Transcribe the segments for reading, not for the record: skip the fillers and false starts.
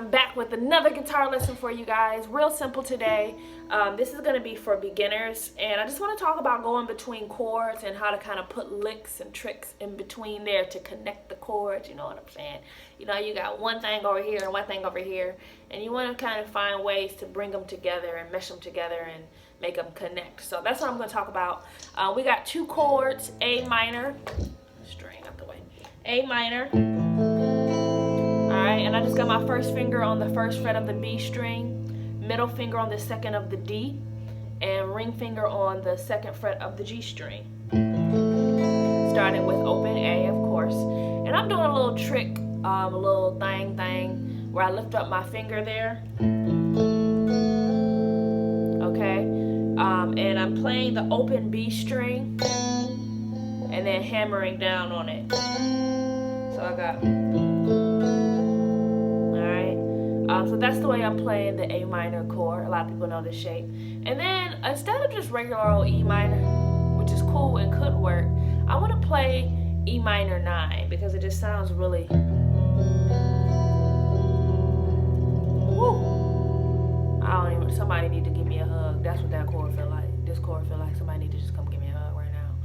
I'm back with another guitar lesson for you guys. Real simple today. This is going to be for beginners, and I just want to talk about going between chords and how to kind of put licks and tricks in between there to connect the chords. You know what I'm saying? You know, you got one thing over here and one thing over here, and you want to kind of find ways to bring them together and mesh them together and make them connect. So that's what I'm going to talk about. We got two chords, A minor, string out the way, A minor. Alright, and I just got my first finger on the first fret of the B string, middle finger on the second of the D, and ring finger on the second fret of the G string. Starting with open A, of course. And I'm doing a little trick, a little thing where I lift up my finger there. Okay, and I'm playing the open B string and then hammering down on it. So I got... so that's the way I'm playing the A minor chord. A lot of people know this shape. And then instead of just regular old E minor, which is cool and could work, I want to play E minor 9 because it just sounds really... Woo! I don't even... Somebody need to give me a hug. That's what that chord feel like. This chord feel like somebody need to just come give me a hug right now.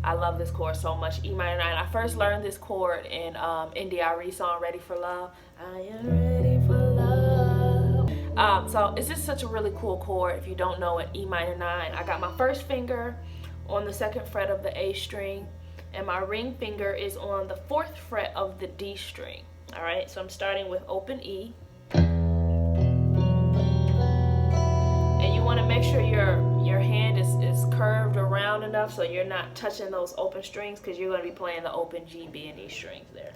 I love this chord so much. E minor 9. I first learned this chord in NDRE song Ready for Love. I am ready for love. So it's just such a really cool chord if you don't know it. E minor 9. I got my first finger on the second fret of the A string, and my ring finger is on the fourth fret of the D string. Alright, so I'm starting with open E. And you want to make sure your hand is curved around enough so you're not touching those open strings, because you're going to be playing the open G, B, and E strings there.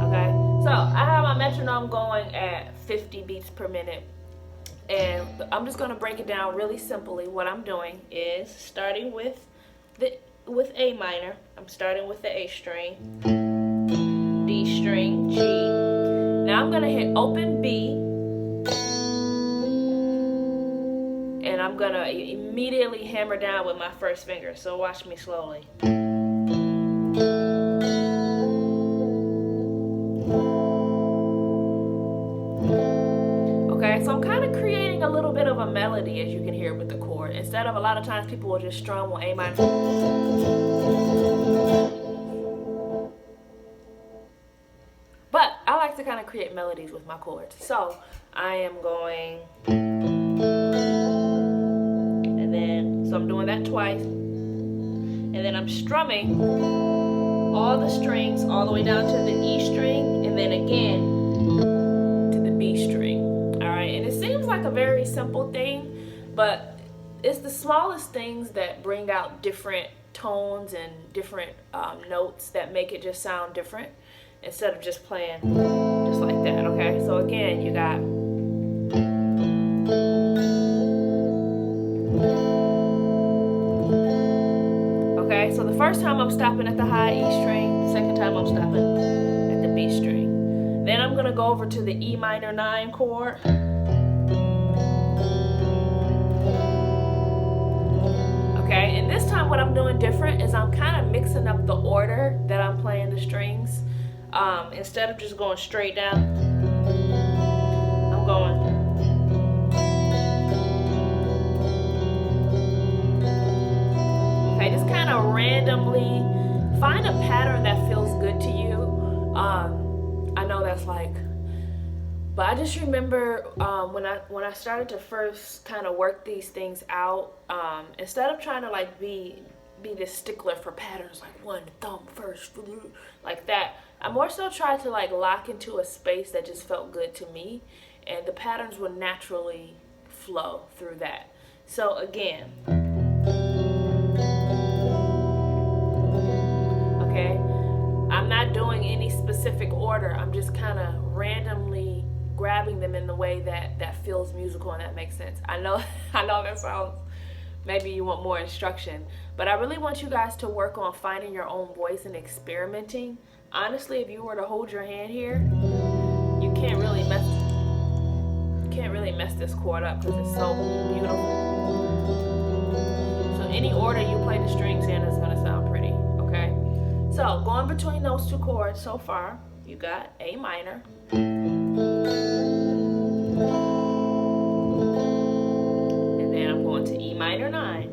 Okay, so I have my metronome going at 50 beats per minute, and I'm just going to break it down really simply. What I'm doing is starting with A minor. I'm starting with the A string, D string, G. Now I'm going to hit open B, and I'm going to immediately hammer down with my first finger. So watch me slowly. So I'm kind of creating a little bit of a melody, as you can hear with the chord. Instead of, a lot of times people will just strum on A minor. But I like to kind of create melodies with my chords. So I am going, and then, so I'm doing that twice. And then I'm strumming all the strings all the way down to the E string, and then again to the B string. And it seems like a very simple thing, but it's the smallest things that bring out different tones and different notes that make it just sound different instead of just playing just like that. Okay, so again, you got okay, so the first time I'm stopping at the high E string, second time I'm stopping at the B string. Then I'm gonna go over to the E minor 9 chord. Okay, and this time what I'm doing different is I'm kind of mixing up the order that I'm playing the strings. Instead of just going straight down, I'm going. Okay, just kind of randomly find a pattern that feels good to you. I know that's like, but I just remember when I started to first kind of work these things out, instead of trying to like be this stickler for patterns, like one thumb first, like that, I more so tried to like lock into a space that just felt good to me, and the patterns would naturally flow through that. So again, okay, I'm not doing any specific order. I'm just kind of randomly grabbing them in the way that feels musical and that makes sense. I know that sounds, maybe you want more instruction, but I really want you guys to work on finding your own voice and experimenting. Honestly, if you were to hold your hand here, you can't really mess this chord up because it's so beautiful. So any order you play the strings in is gonna sound pretty, okay? So going between those two chords so far, you got A minor, And then I'm going to E minor 9.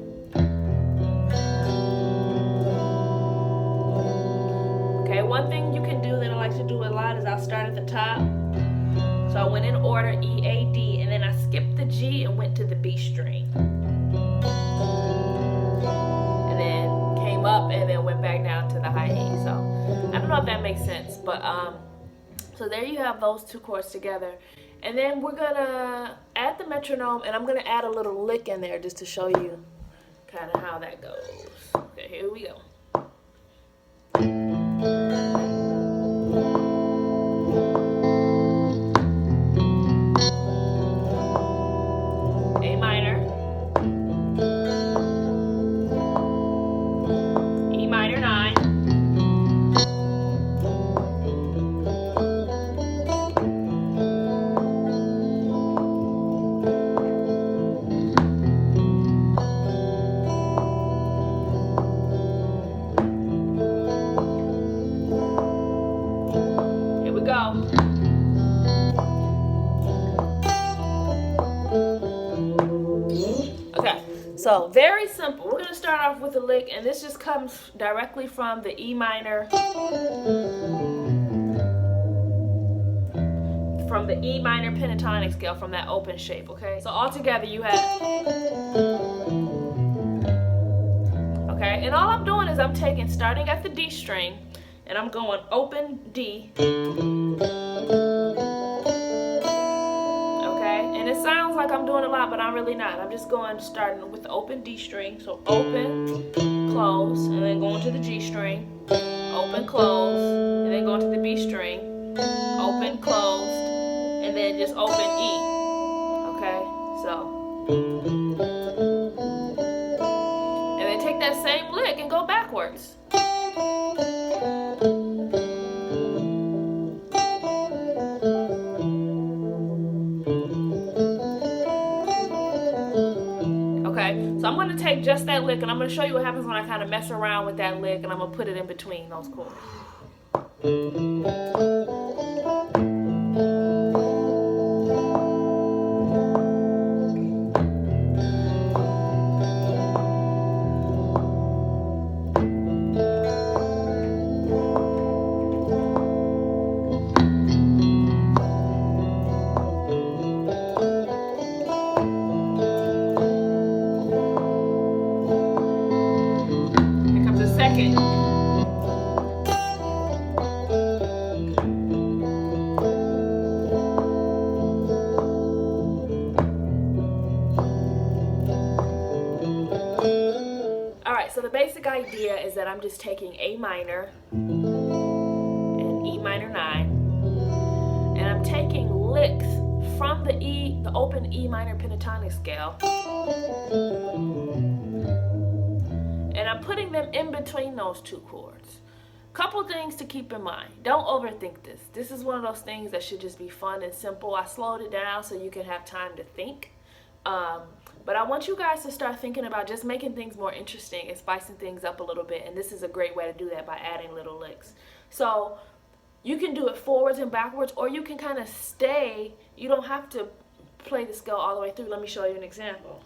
Okay, one thing you can do that I like to do a lot is I'll start at the top. So I went in order E, A, D, and then I skipped the G and went to the B string. And then came up and then went back down to the high E. So I don't know if that makes sense, but so there you have those two chords together. And then we're gonna add the metronome, and I'm gonna add a little lick in there just to show you kind of how that goes. Okay, here we go. A minor, E minor 9, here we go. Okay, so very simple. We're gonna start off with a lick, and this just comes directly from the E minor, pentatonic scale, from that open shape. Okay, so all together you have. Okay, and all I'm doing is I'm starting at the D string, and I'm going open D. And it sounds like I'm doing a lot, but I'm really not. I'm just starting with the open D string. So open, close, and then going to the G string. Open, close, and then going to the B string. Open, closed, and then just open E. Okay, so. And then take that same lick and go backwards. So I'm going to take just that lick, and I'm going to show you what happens when I kind of mess around with that lick, and I'm going to put it in between those chords. So the basic idea is that I'm just taking A minor and E minor 9, and I'm taking licks from the open E minor pentatonic scale, and I'm putting them in between those two chords. Couple things to keep in mind. Don't overthink this. This is one of those things that should just be fun and simple. I slowed it down so you can have time to think. But I want you guys to start thinking about just making things more interesting and spicing things up a little bit. And this is a great way to do that by adding little licks. So you can do it forwards and backwards, or you can kind of stay. You don't have to play the scale all the way through. Let me show you an example.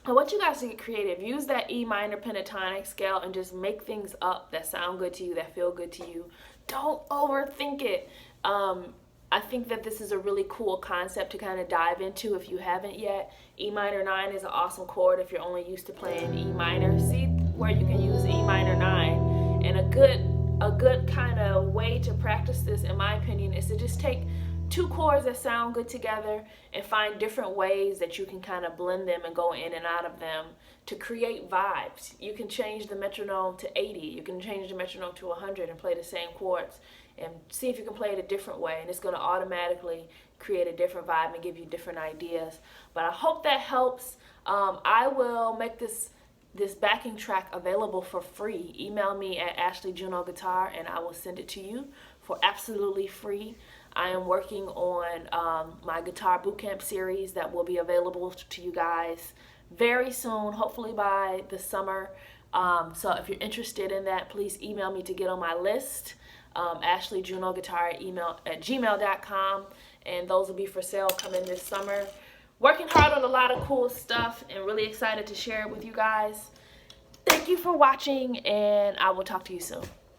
I want you guys to get creative. Use that E minor pentatonic scale and just make things up that sound good to you, that feel good to you. Don't overthink it. I think that this is a really cool concept to kind of dive into if you haven't yet. E minor 9 is an awesome chord if you're only used to playing E minor. See where you can use E minor 9. And a good kind of way to practice this, in my opinion, is to just take two chords that sound good together and find different ways that you can kind of blend them and go in and out of them to create vibes. You can change the metronome to 80, you can change the metronome to 100 and play the same chords and see if you can play it a different way, and it's going to automatically create a different vibe and give you different ideas. But I hope that helps. I will make this backing track available for free. Email me at AshleyJUNOGuitar and I will send it to you for absolutely free. I am working on my guitar bootcamp series that will be available to you guys very soon, hopefully by the summer. So if you're interested in that, please email me to get on my list. AshleyJUNOGuitar@gmail.com, and those will be for sale coming this summer. Working hard on a lot of cool stuff and really excited to share it with you guys. Thank you for watching, and I will talk to you soon.